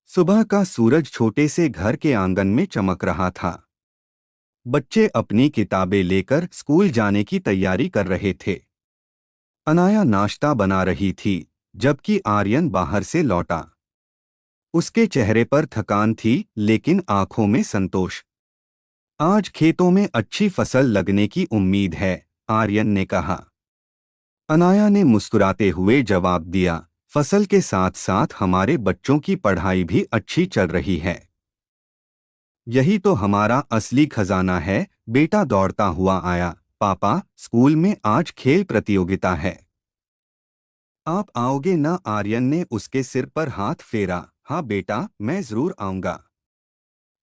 सुबह का सूरज छोटे से घर के आंगन में चमक रहा था। बच्चे अपनी किताबें लेकर स्कूल जाने की तैयारी कर रहे थे। अनाया नाश्ता बना रही थी, जबकि आर्यन बाहर से लौटा। उसके चेहरे पर थकान थी, लेकिन आंखों में संतोष। आज खेतों में अच्छी फसल लगने की उम्मीद है, आर्यन ने कहा। अनाया ने मुस्कुराते हुए जवाब दिया, फसल के साथ साथ हमारे बच्चों की पढ़ाई भी अच्छी चल रही है। यही तो हमारा असली खजाना है। बेटा दौड़ता हुआ आया। पापा, स्कूल में आज खेल प्रतियोगिता है, आप आओगे ना? आर्यन ने उसके सिर पर हाथ फेरा। हाँ बेटा, मैं जरूर आऊंगा।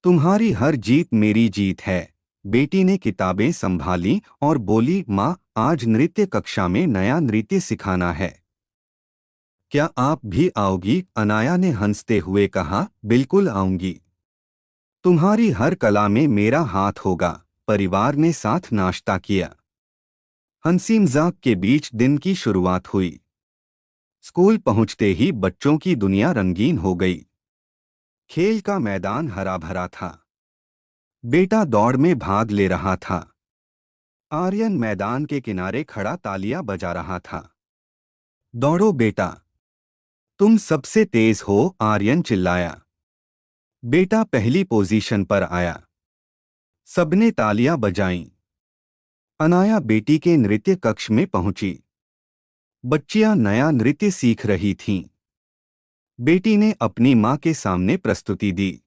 तुम्हारी हर जीत मेरी जीत है। बेटी ने किताबें संभाली और बोली, माँ, आज नृत्य कक्षा में नया नृत्य सिखाना है। क्या आप भी आओगी? अनाया ने हंसते हुए कहा, बिल्कुल आऊंगी। तुम्हारी हर कला में मेरा हाथ होगा। परिवार ने साथ नाश्ता किया। हंसी मजाक के बीच दिन की शुरुआत हुई। स्कूल पहुंचते ही बच्चों की दुनिया रंगीन हो गई। खेल का मैदान हरा भरा था। बेटा दौड़ में भाग ले रहा था। आर्यन मैदान के किनारे खड़ा तालियां बजा रहा था। दौड़ो बेटा, तुम सबसे तेज हो, आर्यन चिल्लाया। बेटा पहली पोजीशन पर आया। सबने तालियां बजाईं। अनाया बेटी के नृत्य कक्ष में पहुंची। बच्चियां नया नृत्य सीख रही थीं। बेटी ने अपनी मां के सामने प्रस्तुति दी।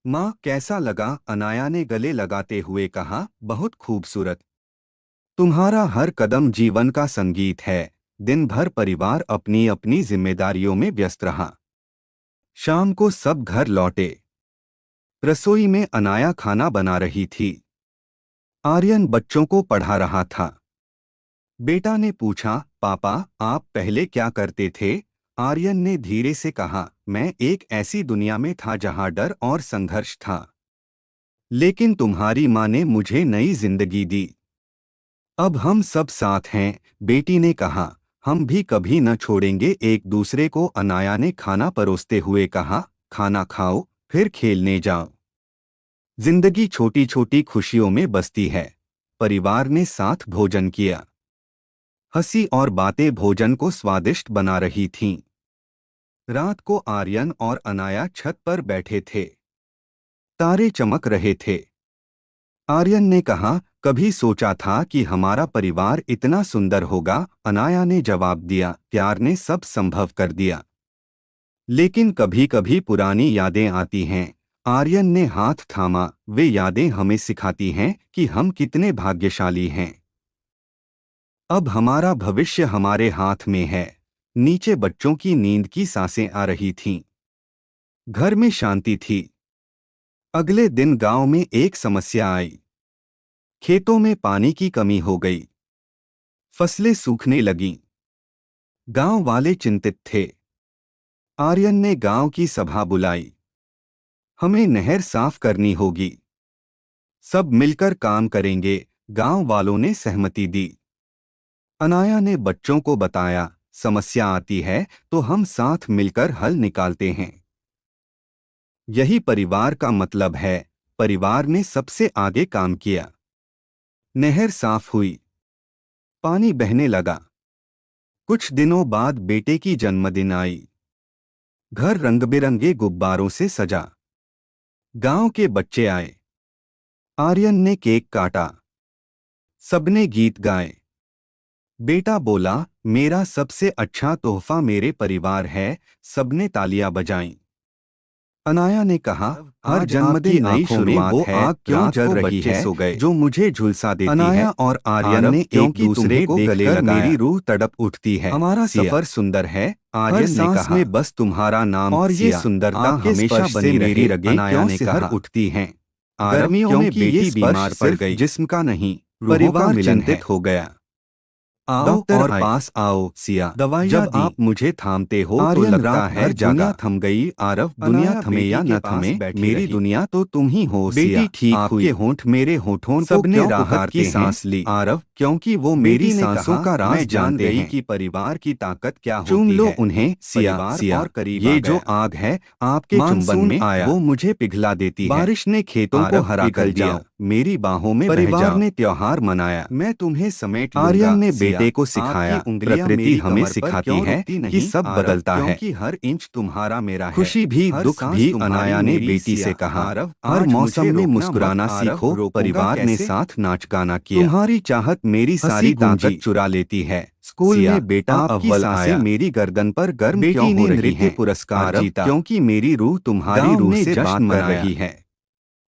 मां, कैसा लगा? अनाया ने गले लगाते हुए कहा, बहुत खूबसूरत। तुम्हारा हर कदम जीवन का संगीत है। दिन भर परिवार अपनी अपनी जिम्मेदारियों में व्यस्त रहा। शाम को सब घर लौटे। रसोई में अनाया खाना बना रही थी। आर्यन बच्चों को पढ़ा रहा था। बेटा ने पूछा, पापा, आप पहले क्या करते थे? आर्यन ने धीरे से कहा, मैं एक ऐसी दुनिया में था जहां डर और संघर्ष था। लेकिन तुम्हारी मां ने मुझे नई जिंदगी दी। अब हम सब साथ हैं, बेटी ने कहा। हम भी कभी न छोड़ेंगे एक दूसरे को। अनाया ने खाना परोसते हुए कहा, खाना खाओ, फिर खेलने जाओ। जिंदगी छोटी छोटी खुशियों में बसती है। परिवार ने साथ भोजन किया। हंसी और बातें भोजन को स्वादिष्ट बना रही थीं। रात को आर्यन और अनाया छत पर बैठे थे। तारे चमक रहे थे। आर्यन ने कहा, कभी सोचा था कि हमारा परिवार इतना सुंदर होगा? अनाया ने जवाब दिया, प्यार ने सब संभव कर दिया। लेकिन कभी कभी पुरानी यादें आती हैं। आर्यन ने हाथ थामा। वे यादें हमें सिखाती हैं कि हम कितने भाग्यशाली हैं। अब हमारा भविष्य हमारे हाथ में है। नीचे बच्चों की नींद की सांसें आ रही थीं। घर में शांति थी। अगले दिन गांव में एक समस्या आई। खेतों में पानी की कमी हो गई। फसलें सूखने लगीं। गांव वाले चिंतित थे। आर्यन ने गांव की सभा बुलाई। हमें नहर साफ करनी होगी। सब मिलकर काम करेंगे, गांव वालों ने सहमति दी। अनाया ने बच्चों को बताया, समस्या आती है तो हम साथ मिलकर हल निकालते हैं। यही परिवार का मतलब है। परिवार ने सबसे आगे काम किया। नहर साफ हुई। पानी बहने लगा। कुछ दिनों बाद बेटे की जन्मदिन आई। घर रंग-बिरंगे गुब्बारों से सजा। गांव के बच्चे आए। आर्यन ने केक काटा। सबने गीत गाए। बेटा बोला, मेरा सबसे अच्छा तोहफा मेरे परिवार है। सबने तालियां बजाईं। अनाया ने कहा, हर जन्मदिन की नई शुरुआत है। आग क्यों जल रही है सो गए जो मुझे झुलसा देती है। अनाया और आर्यन ने एक दूसरे को गले लगाया। मेरी रूह तड़प उठती है। हमारा सफर सुंदर है, आर्यन ने कहा। में बस तुम्हारा नाम और ये सुंदरता हमेशा बनी मेरी रगे। अनाया ने कहा, उठती हैं। गर्मियों में बेटी बीमार पड़ गई। जिस्म का नहीं, परिवार चिंतित हो गया। आओ और पास आओ सिया। जब आप मुझे थामते हो तो लगता है दुनिया थम गई। आरव, दुनिया थमे या न थमे, मेरी दुनिया तो तुम ही हो। बेटी ठीक हुई। आपके होंठ मेरे होठों, सबने राहत की सांस ली। आरव, क्योंकि वो मेरी सांसों का राज जानते हैं कि परिवार की ताकत क्या होती है। चूम लो उन्हें सिया, और करीब ये जो आग है आपके चुंबन में आया वो मुझे पिघला देती है। बारिश ने खेतों को हरा कर दिया, मेरी बाहों में परिवार ने त्योहार मनाया, मैं तुम्हें समेट लूंगा। आर्यन ने बेटे को सिखाया, प्रकृति हमें सिखाती है कि सब बदलता है, कि हर इंच तुम्हारा मेरा है। खुशी भी दुख भी, अनाया ने बेटी से कहा। हर मौसम में मुस्कुराना सीखो, परिवार ने साथ नाच गाना किया। तुम्हारी चाहत मेरी सारी ताकत चुरा लेती है। स्कूल में बेटा अव्वल आया, मेरी गर्दन पर गर्म क्यों हो रही है? पुरस्कार जीता क्योंकि मेरी रूह तुम्हारी रूह से बात कर रही है।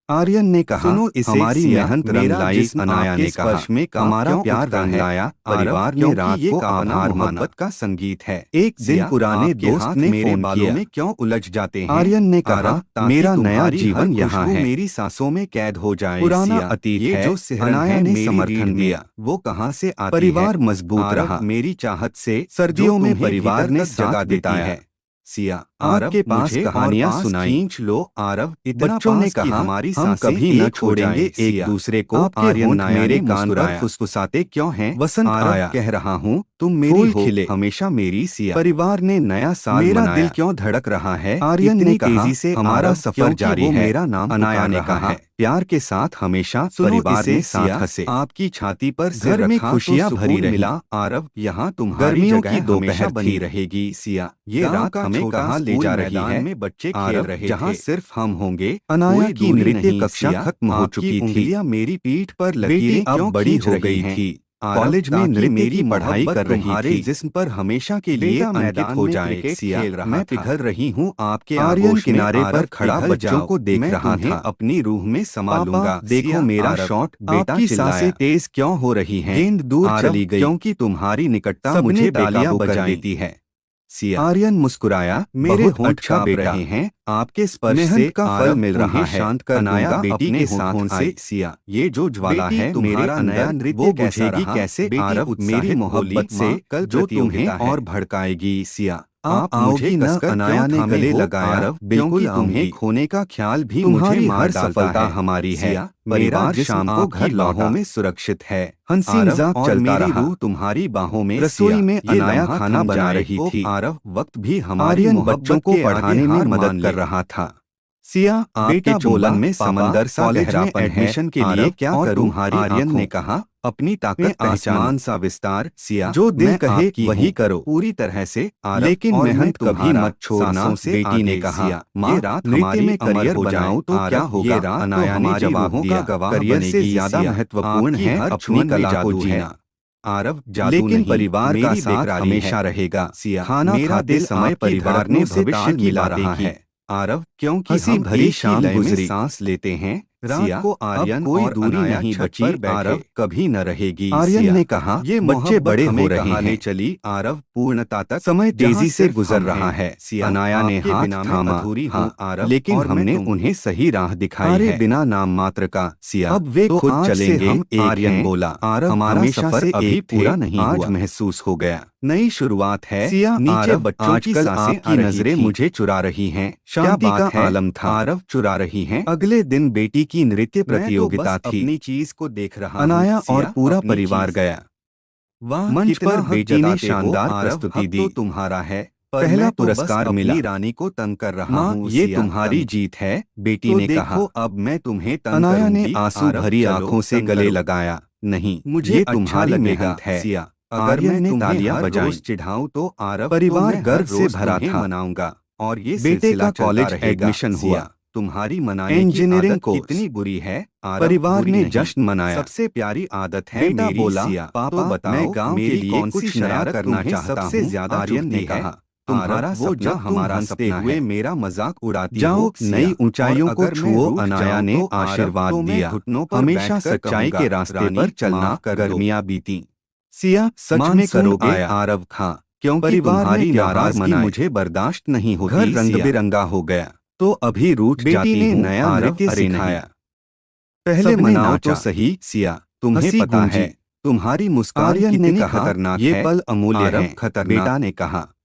आर्यन ने कहा, सुनो इसे, हमारी मेहनत रंग लाई। अनाया ने कहा, में हमारा प्यार रंग लाया। परिवार ने रात को आभार मोहब्बत का संगीत है। एक दिन पुराने दोस्त ने फोन किया, में क्यों उलझ जाते हैं? आर्यन ने कहा, मेरा नया जीवन यहाँ है, मेरी सांसों में कैद हो जाए। पुराना अतीत है जो अनाया ने समर्थन दिया, वो कहाँ से आती है? परिवार मजबूत रहा, मेरी चाहत से। सर्दियों में परिवार ने जगह देती है। सिया, आपके पास कहानियां सुनाई। खींच लो आरव, बच्चों ने कहा, हमारी हम कभी न छोड़ेंगे एक दूसरे को। आर्यन मेरे कान पर फुसफुसाते क्यों हैं? वसंत आया, कह रहा हूँ तुम मेरी हो, खिले हमेशा मेरी। सिया, परिवार ने नया साल मेरा दिल क्यों धड़क रहा है? आर्यन ने तेजी से, हमारा सफर जारी है। मेरा नाम अनाया ने कहा, प्यार के साथ हमेशा। परिवार ने साथ हंसे, आपकी छाती पर घर में खुशियां भरी रही। मिला आरव, यहाँ तुम्हारी जगह दोपहर बनी रहेगी। सिया, ये रात हमें कहाँ ले जा रही है? में बच्चे खेल रहे जहाँ सिर्फ हम होंगे। अनाया की नृत्य कक्षा खत्म हो चुकी थी, मेरी पीठ पर लकीरें अब बड़ी हो गई थी। कॉलेज में नृत्य मेरी पढ़ाई कर रही थी, जिस्म पर हमेशा के लिए अंकित हो जाए। सिया, मैं पिघल रही हूँ आपके आर्यन किनारे पर खड़ा बच्चों को देख रहा था, अपनी रूह में समा लूंगा। देखो मेरा शॉट, बेटा सांसें तेज क्यों हो रही हैं? गेंद दूर चली गई क्योंकि तुम्हारी निकटता मुझे तालियां बजा देती है। सिया, आर्यन मुस्कुराया, मेरे होंठ कांप रहे हैं, आपके स्पर्श से का फल मिल रहा है। शांत कर अनाया बेटी के साथ से। सिया, ये जो ज्वाला है मेरे अंदर, वो बुझेगी कैसे? आरव, मेरी मोहब्बत से कल जो तुम्हें और भड़काएगी। सिया, आप आओगी न? अनाया ने गले लगाया, बिल्कुल तुम्हें खोने का ख्याल भी मुझे मार सफलता हमारी है। परिवार शाम को घर लौटा में सुरक्षित है। हंसी मजाक चलता रहा, तुम्हारी बाहों में। रसोई में अनाया खाना बना रही थी। आरव, वक्त भी हमारी बच्चों को पढ़ाने में मदद कर रहा था। सिया, बेटा बोला, में समंदर सा गहरापन है, एडमिशन के लिए क्या करूं? आर्यन ने कहा, अपनी ताकत आसमान सा विस्तार। सिया, जो दिल कहे कि वही करो, पूरी तरह से। लेकिन मेहनत कभी मत छोड़ना। बेटी ने कहा, ये रात हमारी में करियर बनाऊं तो क्या होगा? अनाया ने जवाब दिया, करियर से ज्यादा महत्वपूर्ण है अपनी कला को जीना। आरव, लेकिन परिवार का साथ हमेशा रहेगा। सिया, खाना खाते समय परिवार ने भविष्य मिला रहा है। आरव, क्योंकि हंसी भरी शाम गुजरी, सांस लेते हैं। रात को आर्यन कोई दूरी नहीं बची। आरव, कभी न रहेगी। आर्यन ने कहा, ये बच्चे बड़े हो रहे हैं। चली आरव, पूर्णता तक समय तेजी से गुजर रहा है। अनाया ने हाथ थामा, हाँ आरव, लेकिन हमने उन्हें सही राह दिखाई है, बिना नाम मात्र का। सिया, अब वे खुद चलेंगे। आर्यन बोला, आरव, हमारा सफर अभी पूरा नहीं हुआ, आज महसूस हो गया नई शुरुआत है। सिया, नीचे बच्चों की सांसें की नजरें मुझे चुरा रही हैं। शांति का आलम था। आरव, चुरा रही हैं। अगले दिन बेटी की नृत्य प्रतियोगिता थी, अपनी चीज को देख रहा। अनाया और पूरा परिवार गया। मंच पर बेटी ने शानदार प्रस्तुति दी। तुम्हारा है, पहला पुरस्कार मिला। रानी को तंग कर रहा हूँ, ये तुम्हारी जीत है, बेटी ने कहा। अब मैं तुम्हें तंग करूंगी। अनाया ने आंसू भरी आंखों से गले लगाया, नहीं, मुझे तुम्हारी मेहनत है। सिया, अगर मैं तालियां बजाऊं चिढ़ाऊं तो आरव, परिवार गर्व से भरा था। मनाऊंगा और ये बेटे का कॉलेज एडमिशन हुआ। तुम्हारी मनाने इंजीनियरिंग को इतनी बुरी है। परिवार ने जश्न मनाया। सबसे प्यारी आदत है बेटा बोला। पापा बताओ, मैं गांव के लिए कौन सी शरारत करना चाहता हूँ? सबसे ज्यादा आर्यन ने कहा, तुम्हारा वो जो हमारा सपना हुए मेरा मजाक उड़ाती जाओ, नई ऊंचाइयों को छुओ। अनाया ने आशीर्वाद दिया, हमेशा सच्चाई के रास्ते पर चलना। गर्मियां बीती। सिया, सच में करोगे? आरव, खां, क्योंकि तुम्हारी नाराजगी मुझे बर्दाश्त नहीं होती। घर रंग बिरंगा हो गया तो अभी रूठ जाती हूँ। नया नृत्य सिखाया, पहले मनाओ तो सही। सिया, तुम्हें पता है तुम्हारी मुस्कान कितनी खतरनाक है, ये पल अमूल्य है। खतरनाक, बेटा ने कहा।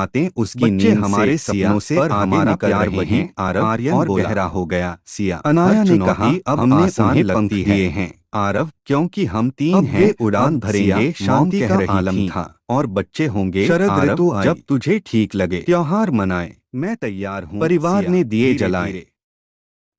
रातें उसकी बच्चे नींद हमारे से सपनों से पर आगे हमारा निकल प्यार रहे वही हैं। आरव आर्यन और बोला। गहरा हो गया। सिया। अनाया हर ने चुनौती कहा अब हमने आसान उन्हें लगती पंख है। दिए हैं आरव, क्योंकि हम तीन अब हैं। वे उड़ान अब भरेंगे। सिया शांति मॉम का कह रही आलम थीं, था। और बच्चे होंगे। शरद आरव, ऋतु आई। जब तुझे ठीक लगे त्योहार मनाए। मैं तैयार हूँ। परिवार सिया ने दिए धीरे जलाए। धीरे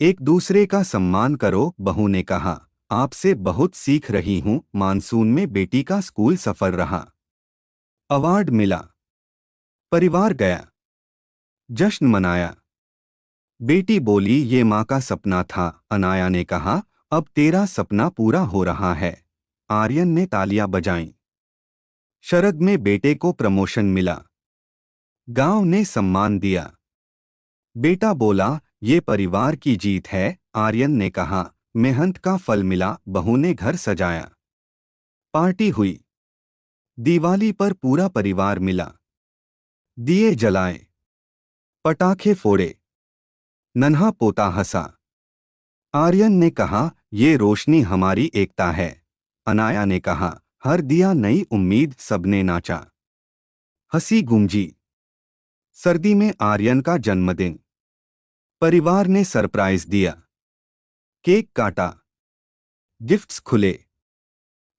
एक दूसरे का सम्मान करो, बहू ने कहा। आपसे बहुत सीख रही हूँ। मानसून में बेटी का स्कूल सफल रहा। अवार्ड मिला। परिवार गया। जश्न मनाया। बेटी बोली, ये माँ का सपना था। अनाया ने कहा, अब तेरा सपना पूरा हो रहा है। आर्यन ने तालियां बजाईं। शरद में बेटे को प्रमोशन मिला। गांव ने सम्मान दिया। बेटा बोला, ये परिवार की जीत है। आर्यन ने कहा, मेहनत का फल मिला। बहू ने घर सजाया। पार्टी हुई। दिवाली पर पूरा परिवार मिला। दिए जलाए, पटाखे फोड़े। नन्हा पोता हंसा। आर्यन ने कहा, ये रोशनी हमारी एकता है। अनाया ने कहा, हर दिया नई उम्मीद। सबने नाचा। हंसी गूंजी। सर्दी में आर्यन का जन्मदिन। परिवार ने सरप्राइज दिया। केक काटा। गिफ्ट्स खुले।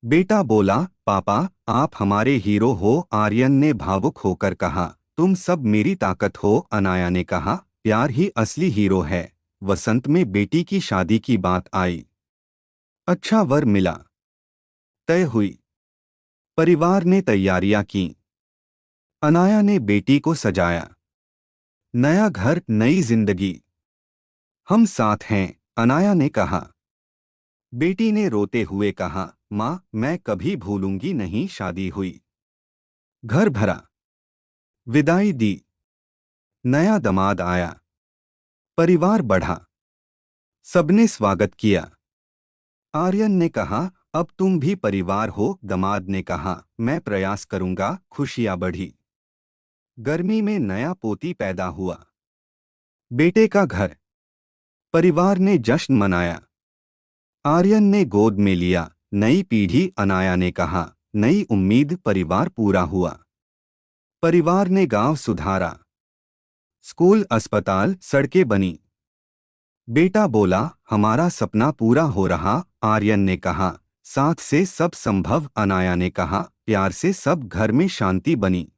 बेटा बोला, पापा आप हमारे हीरो हो। आर्यन ने भावुक होकर कहा, तुम सब मेरी ताकत हो। अनाया ने कहा, प्यार ही असली हीरो है। वसंत में बेटी की शादी की बात आई। अच्छा वर मिला। तय हुई। परिवार ने तैयारियां की। अनाया ने बेटी को सजाया। नया घर, नई जिंदगी। हम साथ हैं, अनाया ने कहा। बेटी ने रोते हुए कहा, माँ मैं कभी भूलूंगी नहीं। शादी हुई। घर भरा। विदाई दी। नया दामाद आया। परिवार बढ़ा। सबने स्वागत किया। आर्यन ने कहा, अब तुम भी परिवार हो। दामाद ने कहा, मैं प्रयास करूंगा। खुशियां बढ़ी। गर्मी में नया पोती पैदा हुआ। बेटे का घर। परिवार ने जश्न मनाया। आर्यन ने गोद में लिया। नई पीढ़ी। अनाया ने कहा, नई उम्मीद। परिवार पूरा हुआ। परिवार ने गांव सुधारा। स्कूल, अस्पताल, सड़कें बनी। बेटा बोला, हमारा सपना पूरा हो रहा। आर्यन ने कहा, साथ से सब संभव। अनाया ने कहा, प्यार से सब घर में शांति बनी।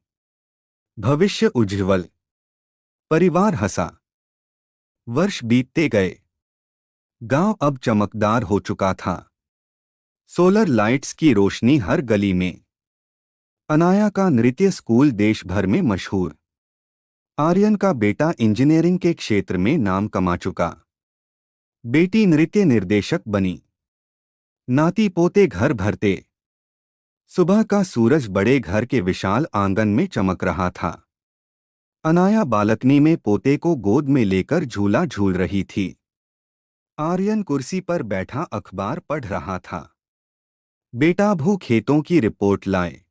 भविष्य उज्ज्वल। परिवार हंसा। वर्ष बीतते गए। गांव अब चमकदार हो चुका था। सोलर लाइट्स की रोशनी हर गली में। अनाया का नृत्य स्कूल देश भर में मशहूर। आर्यन का बेटा इंजीनियरिंग के क्षेत्र में नाम कमा चुका। बेटी नृत्य निर्देशक बनी। नाती पोते घर भरते। सुबह का सूरज बड़े घर के विशाल आंगन में चमक रहा था। अनाया बालकनी में पोते को गोद में लेकर झूला झूल रही थी। आर्यन कुर्सी पर बैठा अखबार पढ़ रहा था। बेटा भू खेतों की रिपोर्ट लाए।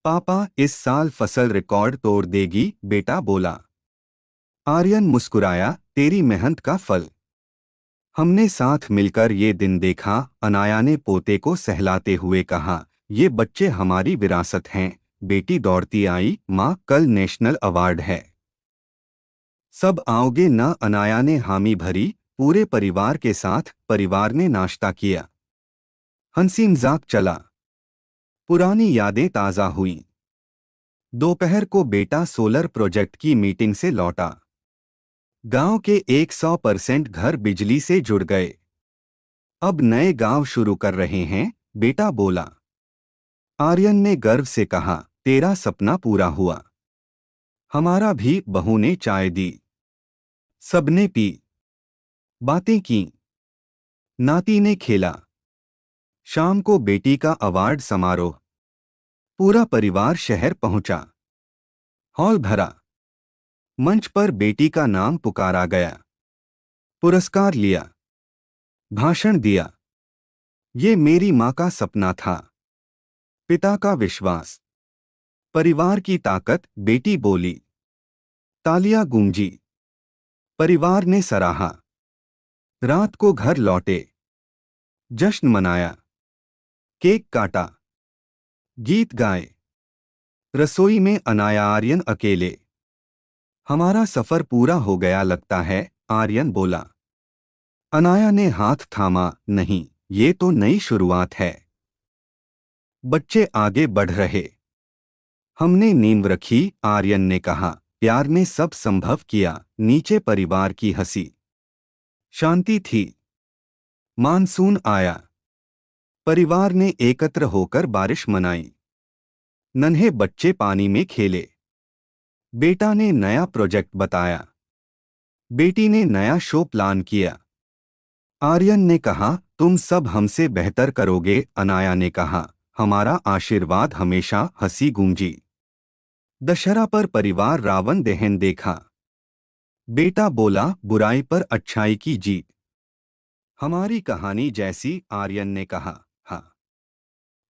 पापा इस साल फसल रिकॉर्ड तोड़ देगी। बेटा बोला। आर्यन मुस्कुराया, तेरी मेहनत का फल। हमने साथ मिलकर ये दिन देखा। अनाया ने पोते को सहलाते हुए कहा, ये बच्चे हमारी विरासत हैं। बेटी दौड़ती आई, माँ कल नेशनल अवार्ड है। सब आओगे न? अनाया ने हामी भरी। पूरे परिवार के साथ। परिवार ने नाश्ता किया। हंसी मजाक चला। पुरानी यादें ताज़ा हुईं। दोपहर को बेटा सोलर प्रोजेक्ट की मीटिंग से लौटा। गांव के 100% घर बिजली से जुड़ गए। अब नए गांव शुरू कर रहे हैं। बेटा बोला। आर्यन ने गर्व से कहा, तेरा सपना पूरा हुआ। हमारा भी। बहू ने चाय दी। सबने पी। बातें की। नाती ने खेला। शाम को बेटी का अवार्ड समारोह। पूरा परिवार शहर पहुंचा। हॉल भरा। मंच पर बेटी का नाम पुकारा गया। पुरस्कार लिया। भाषण दिया। ये मेरी मां का सपना था। पिता का विश्वास। परिवार की ताकत। बेटी बोली। तालियां गूंजी। परिवार ने सराहा। रात को घर लौटे। जश्न मनाया। केक काटा। गीत गाए। रसोई में अनाया आर्यन अकेले। हमारा सफर पूरा हो गया लगता है। आर्यन बोला। अनाया ने हाथ थामा, नहीं, ये तो नई शुरुआत है। बच्चे आगे बढ़ रहे। हमने नींव रखी। आर्यन ने कहा, प्यार ने सब संभव किया। नीचे परिवार की हंसी। शांति थी। मानसून आया। परिवार ने एकत्र होकर बारिश मनाई। नन्हे बच्चे पानी में खेले। बेटा ने नया प्रोजेक्ट बताया। बेटी ने नया शो प्लान किया। आर्यन ने कहा, तुम सब हमसे बेहतर करोगे। अनाया ने कहा, हमारा आशीर्वाद हमेशा, हंसी गूंजी। दशहरा पर परिवार रावण दहन देखा। बेटा बोला, बुराई पर अच्छाई की जीत। हमारी कहानी जैसी, आर्यन ने कहा। हाँ,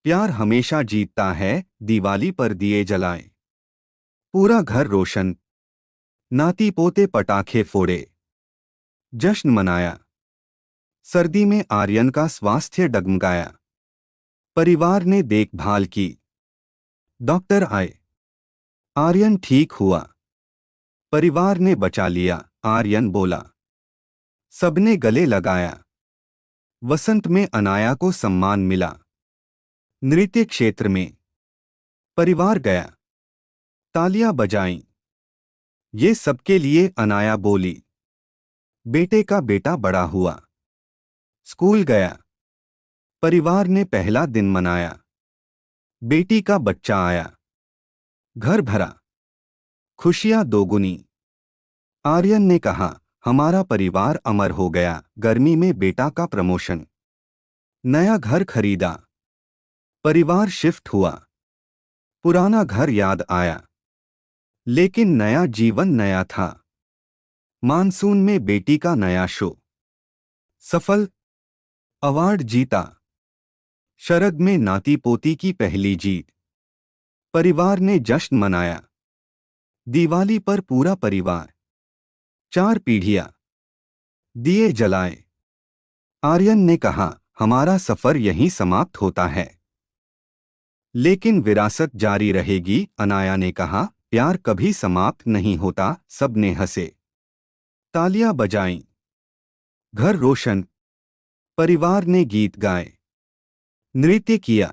प्यार हमेशा जीतता है। दिवाली पर दिए जलाए, पूरा घर रोशन, नाती पोते पटाखे फोड़े, जश्न मनाया। सर्दी में आर्यन का स्वास्थ्य डगमगाया। परिवार ने देखभाल की। डॉक्टर आए, आर्यन ठीक हुआ। परिवार ने बचा लिया, आर्यन बोला। सबने गले लगाया। वसंत में अनाया को सम्मान मिला। नृत्य क्षेत्र में परिवार गया, तालियां बजाईं। ये सबके लिए, अनाया बोली। बेटे का बेटा बड़ा हुआ, स्कूल गया। परिवार ने पहला दिन मनाया। बेटी का बच्चा आया, घर भरा, खुशियां दोगुनी। आर्यन ने कहा, हमारा परिवार अमर हो गया। गर्मी में बेटा का प्रमोशन, नया घर खरीदा, परिवार शिफ्ट हुआ। पुराना घर याद आया, लेकिन नया जीवन नया था। मानसून में बेटी का नया शो सफल, अवार्ड जीता। शरद में नाती पोती की पहली जीत। परिवार ने जश्न मनाया। दिवाली पर पूरा परिवार, 4 पीढ़ियां, दिए जलाए। आर्यन ने कहा, हमारा सफर यहीं समाप्त होता है, लेकिन विरासत जारी रहेगी। अनाया ने कहा, प्यार कभी समाप्त नहीं होता। सबने हंसे, तालियां बजाईं, घर रोशन। परिवार ने गीत गाए, नृत्य किया।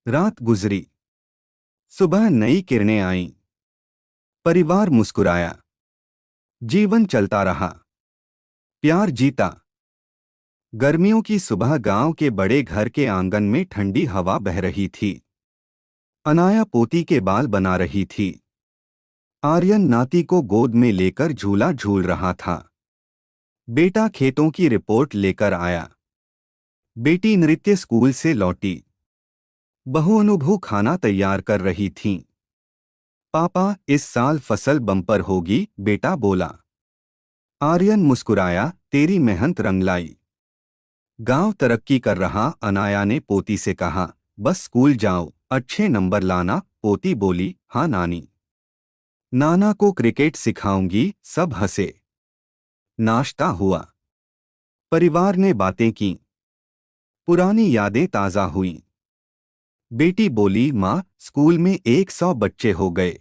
रात गुजरी, सुबह नई किरणें आईं। परिवार मुस्कुराया, जीवन चलता रहा, प्यार जीता। गर्मियों की सुबह गांव के बड़े घर के आंगन में ठंडी हवा बह रही थी। अनाया पोती के बाल बना रही थी। आर्यन नाती को गोद में लेकर झूला झूल रहा था। बेटा खेतों की रिपोर्ट लेकर आया। बेटी नृत्य स्कूल से लौटी। बहू अनुभू खाना तैयार कर रही थीं। पापा, इस साल फसल बम्पर होगी, बेटा बोला। आर्यन मुस्कुराया, तेरी मेहनत रंग लाई। गांव तरक्की कर रहा। अनाया ने पोती से कहा, बस स्कूल जाओ, अच्छे नंबर लाना। पोती बोली, हाँ नानी। नाना को क्रिकेट सिखाऊंगी। सब हंसे। नाश्ता हुआ, परिवार ने बातें की, पुरानी यादें ताज़ा हुईं। बेटी बोली, माँ, स्कूल में 100 बच्चे हो गए।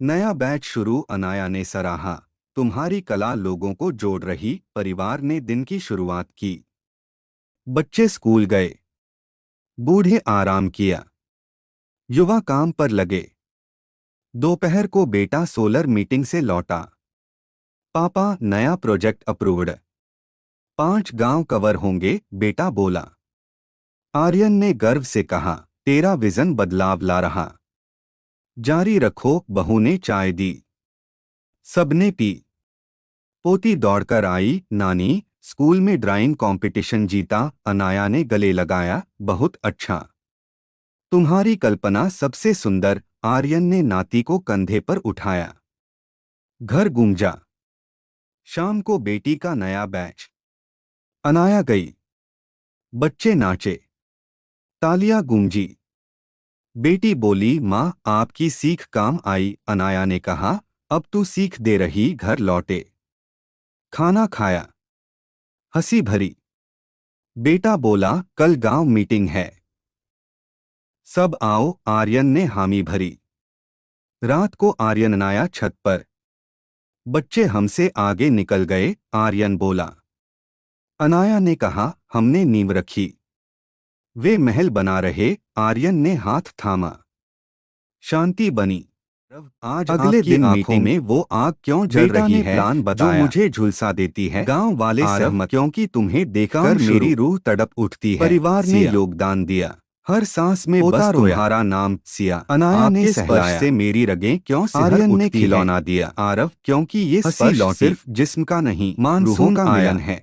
नया बैच शुरू। अनाया ने सराहा, तुम्हारी कला लोगों को जोड़ रही। परिवार ने दिन की शुरुआत की। बच्चे स्कूल गए, बूढ़े आराम किया, युवा काम पर लगे। दोपहर को बेटा सोलर मीटिंग से लौटा। पापा, नया प्रोजेक्ट अप्रूव्ड, 5 गांव कवर होंगे, बेटा बोला। आर्यन ने गर्व से कहा, तेरा विजन बदलाव ला रहा। जारी रखो। बहू ने चाय दी, सबने पी। पोती दौड़कर आई, नानी, स्कूल में ड्राइंग कंपटीशन जीता। अनाया ने गले लगाया, बहुत अच्छा, तुम्हारी कल्पना सबसे सुंदर। आर्यन ने नाती को कंधे पर उठाया। घर गूंजा। शाम को बेटी का नया बैच। अनाया गई, बच्चे नाचे, तालियां गूंजी। बेटी बोली, माँ, आपकी सीख काम आई। अनाया ने कहा, अब तू सीख दे रही। घर लौटे, खाना खाया, हंसी भरी। बेटा बोला, कल गांव मीटिंग है, सब आओ। आर्यन ने हामी भरी। रात को आर्यन अनाया छत पर। बच्चे हमसे आगे निकल गए, आर्यन बोला। अनाया ने कहा, हमने नींव रखी, वे महल बना रहे। आर्यन ने हाथ थामा, शांति बनी। आज अगले दिन मीटिंग में वो आग क्यों जल रही है प्लान बताया, जो मुझे झुलसा देती है। गांव वाले सहमत, क्योंकि तुम्हें देखकर मेरी रूह तड़प उठती है। परिवार ने योगदान दिया, हर सांस में बस तुम्हारा नाम। सिया, अनाया ने स्पर्श से मेरी रगें क्यों सिहर उठती है। आर्यन ने खिलौना दिया, आरव, क्योंकि ये स्पर्श सिर्फ जिस्म का नहीं, मानसून का मिलन है।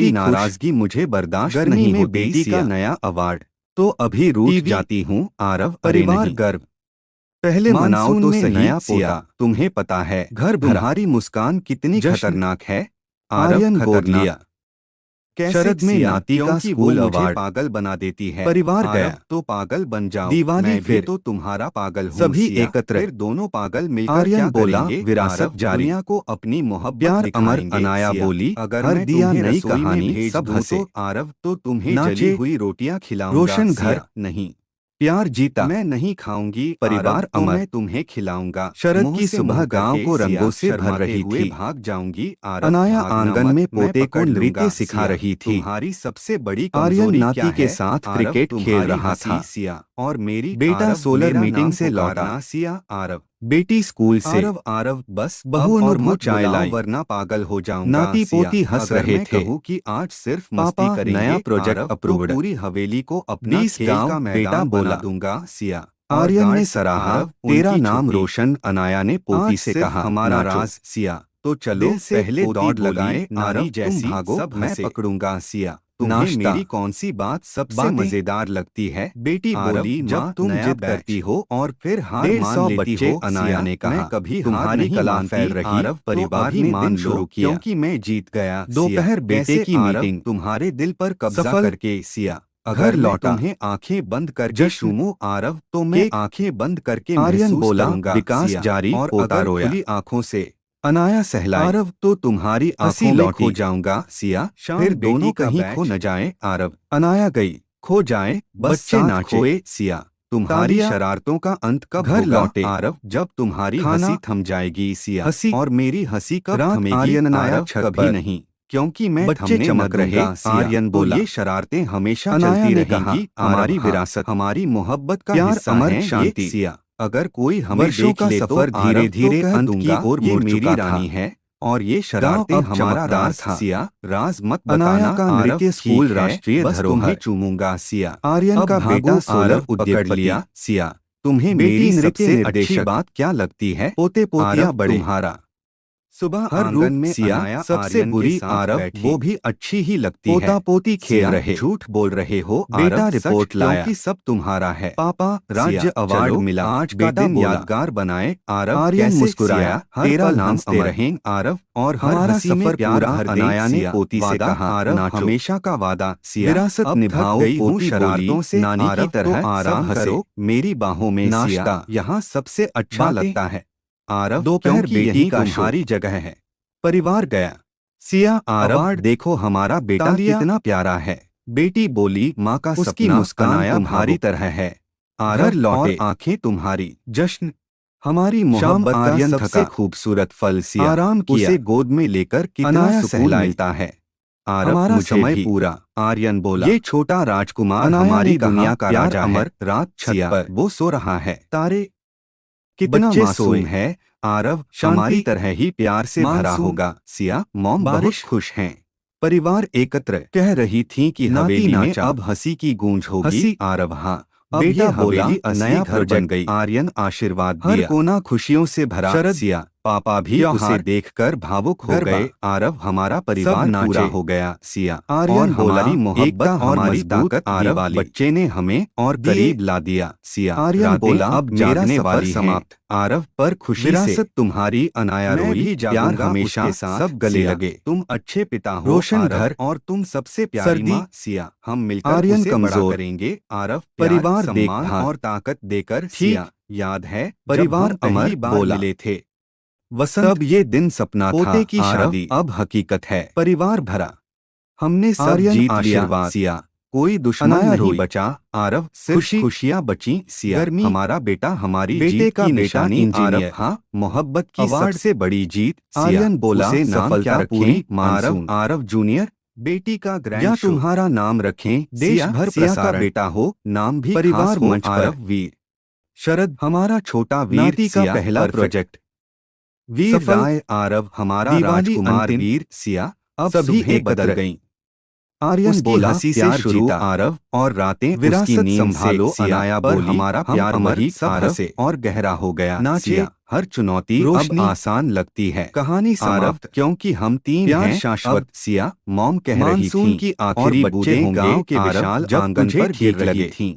तुम्हारी खुश। नाराजगी मुझे बर्दाश्त गर्मी नहीं में होती। बेटी का सिया, नया अवार्ड। तो अभी रूठ टीवी, जाती हूँ। आरव, अरे परिवार नहीं। गर्व। पहले मनाओ मानसून तो में सही नया सिया, पौधा। तुम्हें पता है घर भरा। तुम्हारी मुस्कान कितनी जश्न। खतरनाक है। आर्यन गोद खतरनाक लिया। कैसे शरद में सिया, नाती का क्योंकि स्कूल वो मुझे अवार्ड। पागल बना देती है। परिवार आरव, गया। तो पागल बन जाओ, दिवाली मैं भी फिर। तो तुम्हारा पागल हूँ सभी सिया। एकत्र। फिर दोनों पागल मिलकर आर्यन क्या बोला, करेंगे। विरासत आरव, जारी। दुनिया को अपनी मोहब्बत प्यार अमर। दिखाएंगे अनाया सिया। बोली, अगर हर मैं दिया तुम्हें नई रसोई में कहानी। भेज सब दूं हंसे। तो आरव, तो तुम्हें नाचे। जली हुई रोटियां खिलाऊंगा रोशन घर। सिया। नहीं, प्यार जीता। मैं नहीं खाऊंगी परिवार आरव, तो अमर। मैं तुम्हें खिलाऊंगा। शरद मुंह की से सुबह मुंह गांव करके को सिया, रंगों से भर शर्माते रही हुए थी। भाग जाऊंगी आरव। अनाया भागना आंगन मत, में मैं पोते को पकड़ नृत्य लूंगा सिखा सिया। रही थी। तुम्हारी सबसे बड़ी आर्यन कमजोरी क्या नाती के है। साथ आरव, क्रिकेट खेल तुम्हारी रहा हंसी था। सिया, और मेरी बेटा आरव, सोलर मेरा मीटिंग नाम से लौटा। पुकारना सिया। आरव, बेटी स्कूल से। आरव आरव, बस बहू अब और अनुभव मत चाय बुलाओ लाई। वरना पागल हो जाऊंगा नाती सिया। पोती हंस अगर रहे मैं थे। कहूँ कि आज सिर्फ मस्ती पापा, करेंगे नया प्रोजेक्ट आरव, तो अप्रूव्ड। पूरी हवेली को अपना 20 खेल गांव। का बेटा मैदान बना बोला। दूंगा सिया। और आर्यन ने गार्ड्स सराहा, आरव, तेरा उनकी नाम छुट्टी। रोशन। अनाया ने पोती आज से सिर्फ कहा, हमारा नाचो। राज सिया। तो चलो दिल से पहले पोती दौड़ बोली, लगाए नारी आरव, जैसी। तुम भागो, सब मैं हंसे। पकड़ूंगा सिया। तुम्हें नाश्ता। मेरी कौन सी बात सबसे बातें। मजेदार लगती है। बेटी आरव, बोली, जब माँ तुम नया जिद बैच। करती हो और फिर हार 150 मान लेती बच्चे। हो अनाया सिया, ने कहा, मैं कभी हार तुम्हारी नहीं कला मानती फैल रही। आरव, तो परिवार अभी ने मान दिन लो शुरू किया। क्योंकि मैं जीत गया सिया। दोपहर बेटे कैसे की आरव, मीटिंग। तुम्हारे दिल पर कब्जा सफल। करके सिया। घर अगर मैं लौटा। तुम्हें आंखें बंद करके जश्न। चूमूं आरव, तो मैं केक। आंखें बंद करके आर्यन महसूस बोला, करूंगा विकास सिया। जारी। और पोता अगर रोया। खुली आंखों से अनाया सहलाई। आरव, तो तुम्हारी हंसी आंखों में लौटी। खो जाऊंगा सिया। शाम फिर बेटी दोनों का कहीं बैच। खो न जाए आरव। अनाया गई। खो जाए, बस बच्चे साथ नाचे। खोए सिया। तुम्हारी तालियां। शरारतों का अंत कब घर होगा लौटे। आरव, जब तुम्हारी खाना। हंसी थम जाएगी सिया। हंसी। और मेरी हंसी कब रात। थमेगी आर्यन अनाया आरव, छत कभी पर। नहीं, क्योंकि मैं बच्चे थमने न चमक रहे। दूंगा सिया। आर्यन तो बोला। ये शरारतें हमेशा अनाया चलती ने रहेंगी कहा, हमारी आरव, हाँ, विरासत, हमारी मोहब्बत का प्यार हिस्सा अमर। है ये शांति। सिया। अगर कोई हमें वर्षों देख का ले तो सफर आरव, तो धीरे-धीरे कह अंत की दूंगा ओर ये मुड़ मेरी चुका था। रानी है। और ये गांव शरारतें अब हमारा चमकदार राज था। सिया। राज मत अनाया बताना का आरव, नृत्य स्कूल ठीक है, राष्ट्रीय बस तुम्हें धरोहर। चूमूंगा सिया। आर्यन अब का भागो बेटा सोलर आरव, पकड़ उद्योगपति। लिया सिया। तुम्हें बेटी मेरी नृत्य सबसे अच्छी निर्देशक। बात क्या लगती है। पोते पोतियां आरव, बड़े। तुम्हारा सुबह हर आंगन रूप में सिया। अनाया सबसे आर्यन के बुरी साथ आरव बैठी, वो वो भी अच्छी ही लगती पोता है पोती खेल सिया। रहे। झूठ बोल रहे हो बेटा आरव, सच, रिपोर्ट लाया। क्योंकि सब तुम्हारा है। पापा, राज्य सिया, अवार्ड चलो, मिला। आज का बेटा दिन बोला। यादगार बनाए आरव। आर्यन कैसे मुस्कुराया, सिया, हर तेरा पल नाम हंसते अमर। रहें आरव, और हर हमारा हंसी में सफर प्यार पूरा। भर दे अनाया ने सिया। पोती से वादा कहा, आरव, नाचो। हमेशा का वादा सिया। विरासत अब थक निभाओ। गई हूँ पोती शरारतों बोली, से नानी की आरव, तो तरह। आराम सब हंसे। करो मेरी बाहों में सिया। नाश्ता। यहाँ सबसे अच्छा बातें। लगता है आरव, दोपहर क्योंकि बेटी यही का शो। तुम्हारी जगह है। परिवार गया। सिया, आरव, अवार्ड। देखो हमारा बेटा तालियां। कितना प्यारा है। बेटी बोली, माँ का उसकी सपना मुस्कान अनाया तुम्हारी तुम्हारी तरह है घर आरव, और लौटे। आंखें तुम्हारी। जश्न। हमारी मोहब्बत का आर्यन सबसे थका। खूबसूरत फल सिया। आराम किया। उसे गोद में लेकर कितना अनाया सुकून सहलाई। मिलता है आरव, हमारा मुझे समय भी पूरा। आर्यन बोला। ये छोटा राजकुमार अनाया हमारी ने कहा, दुनिया का प्यार राजा है। अमर। रात छत सिया, पर। वो सो रहा है। तारे। कितना बच्चे मासूम सोए। है आरव, शांति। हमारी तरह ही प्यार से भरा मानसून। होगा सिया। मॉम बहुत बारिश। खुश हैं। परिवार एकत्र। कह रही थी कि नाती हवेली में नाचा। अब हंसी की गूंज होगी हंसी। आरव, हाँ, अब बेटा ये बोला, हवेली असली नया घर बन प्रोजेक्ट। गई। आर्यन आशीर्वाद हर दिया। कोना खुशियों से भरा शरद। सिया। पापा भी त्योहार। उसे देखकर भावुक हो गरबा। गए आरव, हमारा परिवार नाचे। पूरा हो गया सिया। आर्यन और बोला, हमारी मोहब्बत एकता और हमारी मजबूत ताकत। आरव, दिवाली। बच्चे ने हमें और दिए। करीब ला दिया सिया। आर्यन रातें बोला, अब मेरा जागने सफर वाली हैं समाप्त। आरव, पर खुशी से। विरासत तुम्हारी। अनाया मैं रोई। भी प्यार जागूंगा हमेशा। उसके साथ सब गले सिया। लगे। तुम अच्छे पिता हो रोशन आरव, घर। और तुम सबसे प्यारी सर्दी। माँ सिया। हम मिलकर आर्यन उसे बड़ा कमजोर। करेंगे आरव, प्यार, परिवार सम्मान देखभाल। और ताकत देकर ठीक। सिया। याद है जब परिवार हम पहली अमर। बार बोला। मिले थे। वसंत। तब ये दिन सपना था पोते की आरव, शादी। अब हकीकत है। परिवार भरा। हमने सब आर्यन जीत लिया आशीर्वाद। सिया। कोई दुश्मन अनाया नहीं रोई। बचा आरव, सिर्फ खुशी। खुशियां बची सिया। गर्मी। हमारा बेटा हमारी बेटे जीत का की बेटा निशानी इंजीनियर। आरव, हाँ, मोहब्बत की अवार्ड। सबसे बड़ी जीत सिया। आर्यन बोला, उसे नाम सफलता क्या रखें पूरी। आरव, मानसून। आरव जूनियर। बेटी का ग्रैंड या शो। तुम्हारा नाम रखें। देश देश भर भर सिया का प्रसारण। बेटा हो, नाम भी परिवार खास हो मंच पर। आरव, वीर। शरद। हमारा छोटा वीर नाती का सिया, पहला परफेक्ट। प्रोजेक्ट। वीर सफल। राय आरव, हमारा दिवाली राजकुमार अंतिम। वीर सिया। अब सभी सुबह बदल एकत्र। गईं। आर्यन उसकी बोला, हंसी से प्यार शुरू जीता। आरव, और रातें उसकी विरासत नींद संभालो। से सिया। अनाया पर बोली, हमारा हम प्यार अमर। वही सब आरव हंसे। और गहरा हो गया नाचे। सिया। हर चुनौती अब रोशनी। आसान लगती है। कहानी आरव, समाप्त। क्योंकि हम तीन प्यार हैं शाश्वत। अब सिया। मॉम कह रही मानसून थीं, की और आखिरी बच्चे बूंदें गांव गाँव के आरव, विशाल जब आंगन तुझे पर गिर ठीक रही लगे। थीं।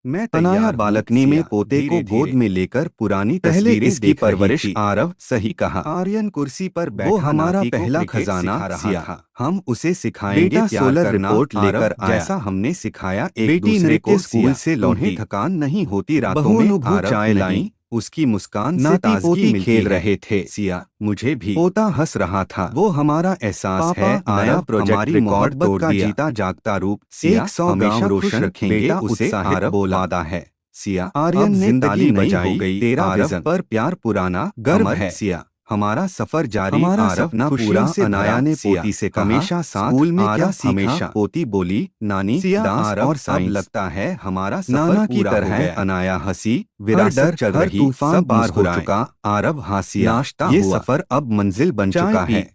मैं अनाया तैयार बालकनी हूँ, में सिया पोते को धीरे-धीरे। गोद में लेकर पुरानी पहले तस्वीरें इसकी देख रही परवरिश थी। आरव सही कहा। आर्यन कुर्सी पर बैठा वो हमारा नाती को पहला क्रिकेट खजाना सिखा रहा सिया। था। हम उसे सिखाएंगे बेटा प्यार सोलर करना, रिपोर्ट आरव लेकर आया। जैसा हमने सिखाया एक बेटी दूसरे नृत्य को। स्कूल सिया से तुम्हें लौटी। थकान नहीं होती रातों बहू में? नुभू आरव चाय नहीं, लाई। उसकी मुस्कान से नाती ताजगी पोती मिलती खेल है। रहे थे। सिया मुझे भी। पोता हंस रहा था। वो हमारा एहसास पापा, है। नया आरव प्रोजेक्ट हमारी रिकॉर्ड मोहब्बत तोड़ का दिया। जीता जागता रूप। सिया 100 हमेशा गांव खुश रोशन रखेंगे बेटा उसे। उत्साहित आरव बोला। वादा है। सिया आर्यन अब ने जिंदगी ताली नई बजाई। हो गई। तेरा आरव विजन पर प्यार पुराना गर्व अमर है। सिया हमारा सफर जारी। हमारा आरव सपना खुशियों पूरा। से अनाया भरा। ने सिया पोती से कहा, हमेशा साथ। स्कूल में आरव क्या सीखा? हमेशा। पोती बोली, नानी सिया डांस आरव और साइंस। अब लगता है हमारा सफर नाना की पूरा हो तरह। गया। अनाया हंसी, हर विरासत डर, चल हर रही, तूफान सब पार हो मुस्कुराए। चुका। आरव हासिया नाश्ता ये हुआ। सफर अब मंजिल बन चाय चुका पी। है।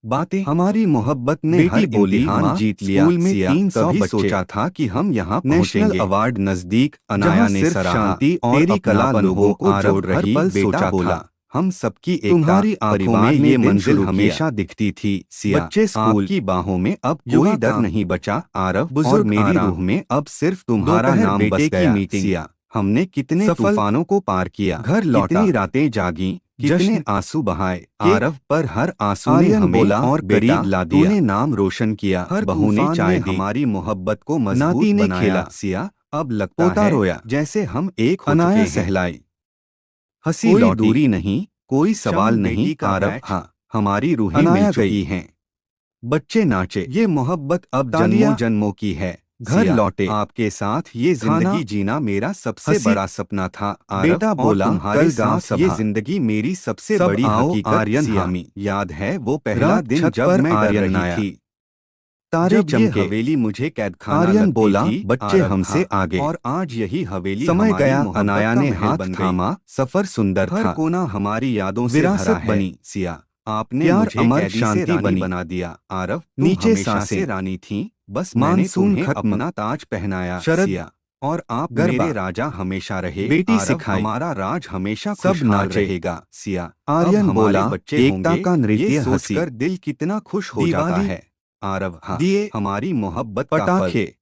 बातें हमारी मोहब्बत ने बेटी हर बोली, इम्तिहान माँ जीत लिया। स्कूल में सिया 300 कभी बच्चे। सोचा था कि हम यहाँ नेशनल पहुँचेंगे। अवार्ड नजदीक। अनाया जहां ने सिर्फ सराहा शांति और तेरी कला अपनापन लोगों हो। को आरव जोड़ हर रही। पल बेटा सोचा बोला, था। हम सबकी एकता। तुम्हारी आंखों परिवार में में ये दिन मंजिल शुरू किया। हमेशा दिखती थी। सिया बच्चे स्कूल, आपकी बाहों में अब युवा कोई डर काम, नहीं बचा। आरव और बुजुर्ग मेरी आराम। रूह में अब सिर्फ तुम्हारा दोपहर नाम बेटे बस की गया। मीटिंग। सिया हमने कितने सफल। तूफानों को पार किया। घर लौटा। कितनी रातें जागी, कितने जश्न। आंसू बहाए। केक। आरव पर हर आंसू ने आर्यन हमें बोला, और बेटा, करीब ला दिया। तूने नाम रोशन किया। हर बहू ने तूफान चाय में दी, हमारी मोहब्बत को मजबूत नाती ने बनाया। खेला। सिया अब लगता पोता है रोया। जैसे हम एक हो अनाया चुके हैं। सहलाई। हंसी कोई लौटी। दूरी नहीं, कोई सवाल नहीं। बेटी का आरव बैच। हाँ, हमारी रूहें मिल अनाया गई। चुकी हैं। बच्चे नाचे। ये मोहब्बत अब तालियां। जन्मों जन्मों की है। घर सिया लौटे। आपके साथ ये खाना। जिंदगी जीना मेरा सबसे हंसी। बड़ा सपना था। आरव बेटा और बोला, तुम्हारे कल गांव साथ ये सभा। जिंदगी मेरी सबसे सब बड़ी आओ। हकीकत। आर्यन सिया हामी। याद है वो पहला रात दिन छत जब पर मैं डर आर्यन रही आया। थी। तारे जब ये चमके। हवेली मुझे कैदखाना आर्यन लगती बोला, थी। बच्चे आरव हमसे हाँ, आगे। और आज यही हवेली समय हमारी गया। मोहब्बत अनाया का ने महल हाथ बन गई। थामा। सफर सुंदर हर था। कोना हमारी यादों से विरासत भरा है। बनी। सिया आपने प्यार मुझे अमर, कैदी से शांति रानी बनी। बना दिया। आरव तुम नीचे हमेशा सांसें। से रानी थी, बस मैंने मानसून तुम्हें खत्म। अपना ताज पहनाया। शरद। सिया और आप गरबा। मेरे राजा हमेशा रहे। बेटी आरव सिखाई। हमारा राज हमेशा सब खुशहाल नाचे। रहेगा। सिया अब आर्यन हमारे बोला, बच्चे एकता होंगे। का नृत्य। ये हंसी। सोचकर दिल कितना खुश हो जाता दिवाली। है। आरव हाँ, दिए। हमारी मोहब्बत का फल। पटाखे।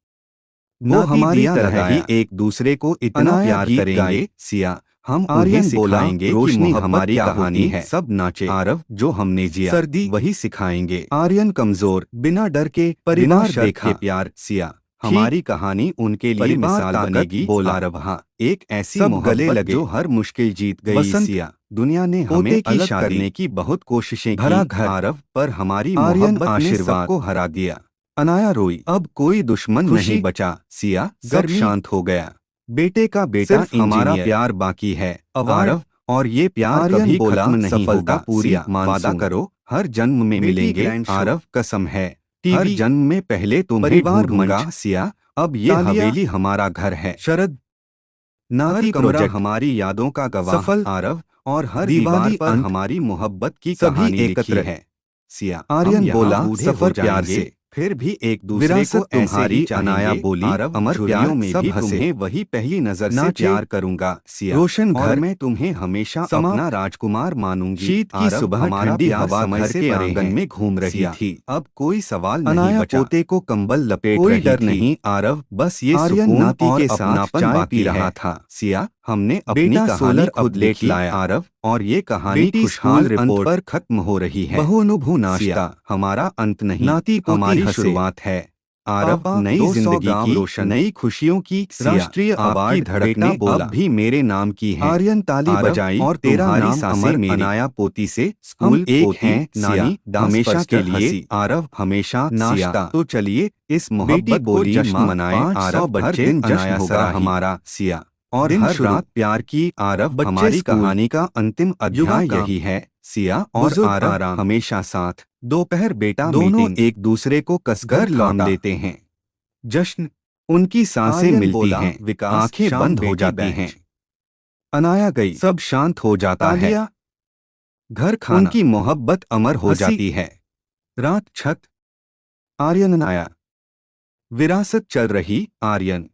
वो नाती हमारी दिया तरह ही लगाया। एक दूसरे को इतना अनाया प्यार गीत करेंगे। गाए। सिया हम उन्हें आर्यन बोला, सिखाएंगे कि रोशनी मोहब्बत हमारी क्या कहानी होती है। है। सब नाचे। आरव जो हमने जिया सर्दी। वही सिखाएंगे। आर्यन कमजोर। बिना डर के, बिना परिवार शर्त देखा। के प्यार। सिया हमारी कहानी उनके लिए परिवार मिसाल ताकत। बनेगी। बोला। आरव हाँ, एक ऐसी सब मोहब्बत गले लगे। जो हर मुश्किल जीत गई। बसंत। सिया दुनिया ने पोते हमें की अलग शादी। करने की बहुत कोशिशें भरा की। घर। आरव पर हमारी आर्यन मोहब्बत ने आशीर्वाद। सबको हरा दिया। अनाया रोई। अब कोई दुश्मन खुशी। नहीं बचा। सिया सब गर्मी। शांत हो गया। बेटे का बेटा सिर्फ हमारा इंजीनियर। प्यार बाकी है। अवार्ड। आरव और ये प्यार आर्यन कभी बोला, खत्म नहीं सफलता होगा। पूरी। सिया वादा मानसून। करो हर जन्म में बेटी मिलेंगे। Grand show. आरव कसम है टीवी। हर जन्म में पहले तुम्हें परिवार ढूंढूंगा। मंच। सिया अब ये तालियां। हवेली हमारा घर है। शरद। हर नाती कमरा प्रोजेक्ट। हमारी यादों का गवाह। सफल। आरव और हर दिवाली दीवार पर अंत। हमारी मोहब्बत की सभी कहानी लिखी एकत्र। है। सिया आर्यन हम यहाँ बोला, बूढ़े सफर हो प्यार जाएंगे, से। फिर भी एक दूसरे विरासत को ऐसे तुम्हारी। ही चाहेंगे। अनाया बोली, आरव अमर झुर्रियों प्यार। में सब भी हंसे। तुम्हें वही पहली नजर से नाचे। प्यार करूंगा। सिया रोशन और घर। मैं तुम्हें हमेशा समाप्त। अपना राजकुमार मानूंगी। शीत की आरव सुबह, हमारा ठंडी प्यार हवा समय घर से के परे आंगन है। में घूम रही सिया थी। अब कोई सवाल नहीं अनाया बचा। पोते को कंबल लपेट कोई रही डर थी। नहीं। आरव बस ये आर्यन सुकून नाती और के साथ अपनापन चाय बाकी पी रहा है। था। सिया हमने अपनी बेटा कहानी सोलर खुद अपडेट लिखी। लाया। आरव और ये कहानी बेटी खुशहाल स्कूल अंत रिपोर्ट। पर खत्म हो रही है। बहू नुभू सिया नाश्ता। हमारा अंत नहीं, नाती पोती हमारी हंसे। शुरुआत है। आरव पापा, नई 200 जिंदगी गांव की, रोशन। नई खुशियों की। सिया राष्ट्रीय आपकी अवार्ड। धड़कनें बेटा बोला। अब भी मेरे नाम की हैं। आर्यन ताली आरव बजाई। और तेरा तुम्हारी नाम सांसें अमर। मेरी। अनाया पोती से हम स्कूल एक पोती। हैं। सिया नानी डांस हमेशा पर के स्टेप लिए। हंसी। आरव हमेशा। नाश्ता। सिया तो चलिए इस बेटी मोहब्बत को बोली, जश्न माँ, मनाएं। 500 आरव हर बच्चे दिन जश्न अनाया होगा सरा ही। हमारा। सिया और दिन हर शुरू। रात प्यार की। आरव बच्चे हमारी स्कूल। कहानी का अंतिम युवा अध्याय काम। यही है। सिया और बुजुर्ग आरव आराम। हमेशा साथ। दोपहर बेटा दोनों मीटिंग। एक दूसरे को कसकर घर थाम लौटा। लेते हैं। जश्न उनकी सांसें आर्यन मिलती बोला, हैं, विकास, आंखें शाम बंद हो बेटी जाती बैच। हैं। अनाया गई। सब शांत हो जाता है। तालियां। घर खाना। उनकी मोहब्बत अमर हो हंसी। जाती है। रात छत। आर्यन अनाया। विरासत चल रही। आर्यन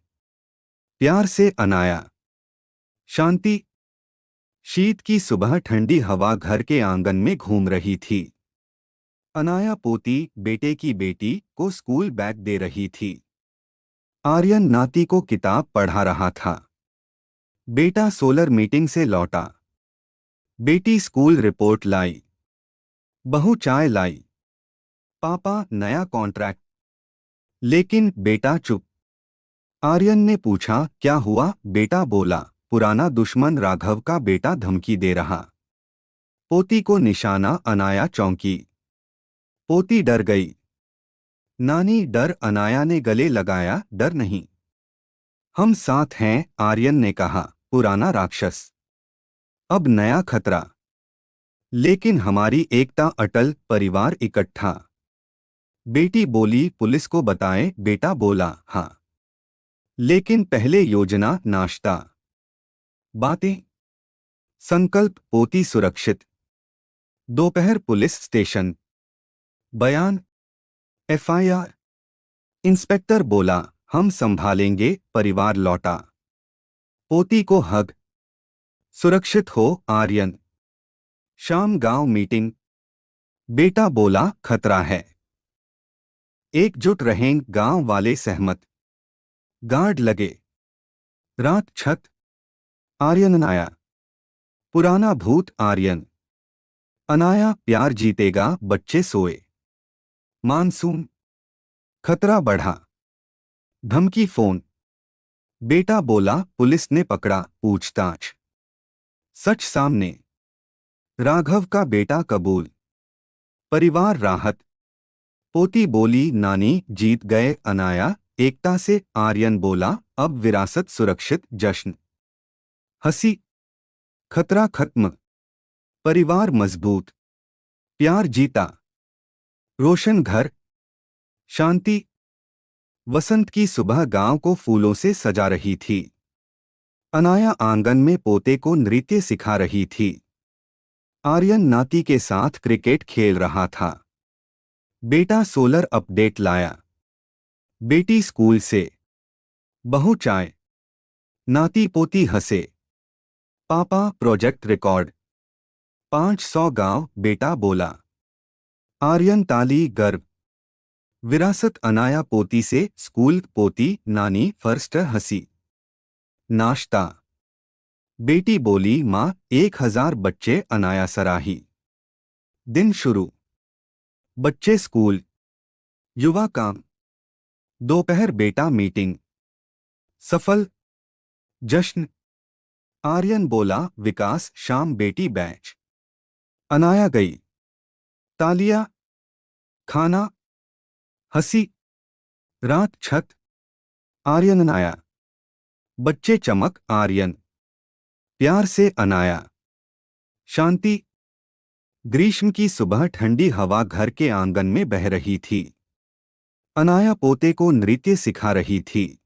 प्यार से अनाया। शांति। शीत की सुबह, ठंडी हवा घर के आंगन में घूम रही थी। अनाया पोती बेटे की बेटी को स्कूल बैग दे रही थी। आर्यन नाती को किताब पढ़ा रहा था। बेटा सोलर मीटिंग से लौटा। बेटी स्कूल रिपोर्ट लाई। बहू चाय लाई। पापा नया कॉन्ट्रैक्ट। लेकिन बेटा चुप। आर्यन ने पूछा, क्या हुआ? बेटा बोला, पुराना दुश्मन राघव का बेटा धमकी दे रहा। पोती को निशाना। अनाया चौंकी। पोती डर गई। नानी डर। अनाया ने गले लगाया, डर नहीं, हम साथ हैं। आर्यन ने कहा, पुराना राक्षस, अब नया खतरा। लेकिन हमारी एकता अटल, परिवार इकट्ठा। बेटी बोली, पुलिस को बताएं। बेटा बोला, हाँ, लेकिन पहले योजना, नाश्ता, बातें, संकल्प। पोती सुरक्षित। दोपहर पुलिस स्टेशन। बयान, एफआईआर। इंस्पेक्टर बोला, हम संभालेंगे। परिवार लौटा। पोती को हग। सुरक्षित हो आर्यन। शाम गांव मीटिंग। बेटा बोला, खतरा है, एकजुट रहें। गांव वाले सहमत। गार्ड लगे। रात छत। आर्यन आया। पुराना भूत आर्यन। अनाया, प्यार जीतेगा। बच्चे सोए। मानसून। खतरा बढ़ा। धमकी फोन। बेटा बोला, पुलिस ने पकड़ा। पूछताछ। सच सामने। राघव का बेटा कबूल। परिवार राहत। पोती बोली, नानी जीत गए। अनाया एकता से। आर्यन बोला, अब विरासत सुरक्षित। जश्न। हंसी। खतरा खत्म। परिवार मजबूत। प्यार जीता। रोशन घर। शांति। वसंत की सुबह गांव को फूलों से सजा रही थी। अनाया आंगन में पोते को नृत्य सिखा रही थी। आर्यन नाती के साथ क्रिकेट खेल रहा था। बेटा सोलर अपडेट लाया। बेटी स्कूल से। बहू चाय। नाती पोती हंसे। पापा प्रोजेक्ट रिकॉर्ड। 500 गांव। बेटा बोला। आर्यन ताली, गर्व। विरासत। अनाया पोती से। स्कूल। पोती, नानी फर्स्ट। हंसी। नाश्ता। बेटी बोली, माँ 1000 बच्चे। अनाया सराही। दिन शुरू। बच्चे स्कूल। युवा काम। दोपहर बेटा मीटिंग। सफल। जश्न। आर्यन बोला, विकास। शाम बेटी बैच। अनाया गई। तालिया। खाना। हंसी। रात छत। आर्यन आया। बच्चे चमक। आर्यन। प्यार से। अनाया। शांति। ग्रीष्म की सुबह। ठंडी हवा घर के आंगन में बह रही थी। अनाया पोते को नृत्य सिखा रही थी।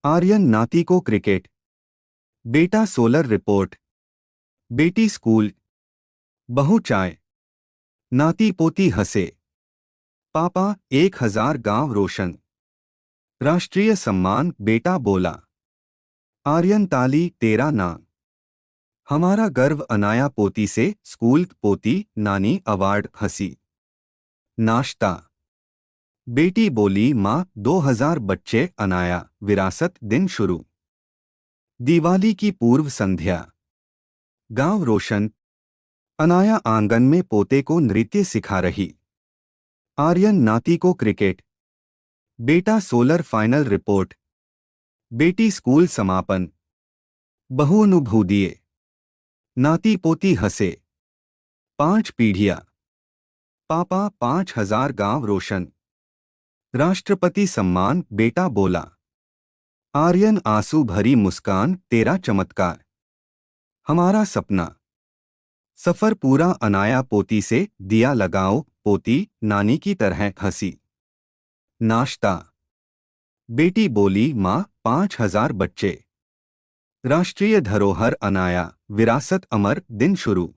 आर्यन नाती को क्रिकेट। बेटा सोलर रिपोर्ट। बेटी स्कूल। बहू चाय। नाती पोती हंसे। पापा 1000 गांव रोशन। राष्ट्रीय सम्मान। बेटा बोला। आर्यन ताली, तेरा नाम, हमारा गर्व। अनाया पोती से। स्कूल। पोती, नानी अवार्ड। हंसी। नाश्ता। बेटी बोली, माँ 2000 बच्चे। अनाया। विरासत। दिन शुरू। दिवाली की पूर्व संध्या। गांव रोशन। अनाया आंगन में पोते को नृत्य सिखा रही। आर्यन नाती को क्रिकेट। बेटा सोलर फाइनल रिपोर्ट। बेटी स्कूल समापन। बहु अनुभूदिये। नाती पोती हंसे। 5 पीढ़ियां। पापा 5000 गांव रोशन। राष्ट्रपति सम्मान। बेटा बोला। आर्यन आंसू भरी मुस्कान, तेरा चमत्कार, हमारा सपना। सफर पूरा। अनाया पोती से। दिया लगाओ। पोती नानी की तरह हंसी। नाश्ता। बेटी बोली, माँ 5000 बच्चे। राष्ट्रीय धरोहर। अनाया। विरासत अमर। दिन शुरू।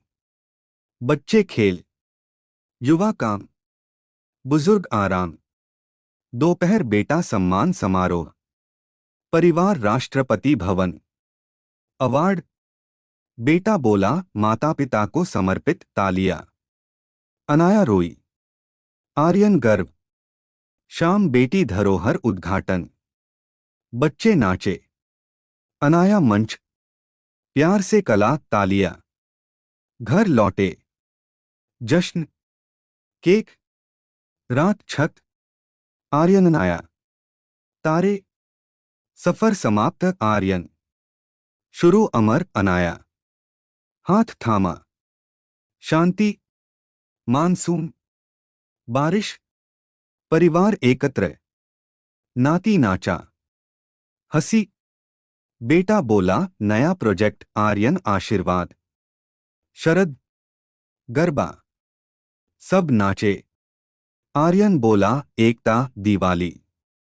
बच्चे खेल। युवा काम। बुजुर्ग आराम। दोपहर बेटा सम्मान समारोह। परिवार। राष्ट्रपति भवन। अवार्ड। बेटा बोला, माता पिता को समर्पित। तालिया। अनाया रोई। आर्यन गर्व। शाम बेटी धरोहर उद्घाटन। बच्चे नाचे। अनाया मंच, प्यार से कला तालियां। घर लौटे। जश्न, केक, रात छत। आर्यन आया। तारे। सफर समाप्त। आर्यन शुरू। अमर। अनाया हाथ थामा। शांति। मानसून। बारिश। परिवार एकत्र। नाती नाचा। हंसी। बेटा बोला नया प्रोजेक्ट। आर्यन आशीर्वाद। शरद। गरबा। सब नाचे। आर्यन बोला एकता। दिवाली।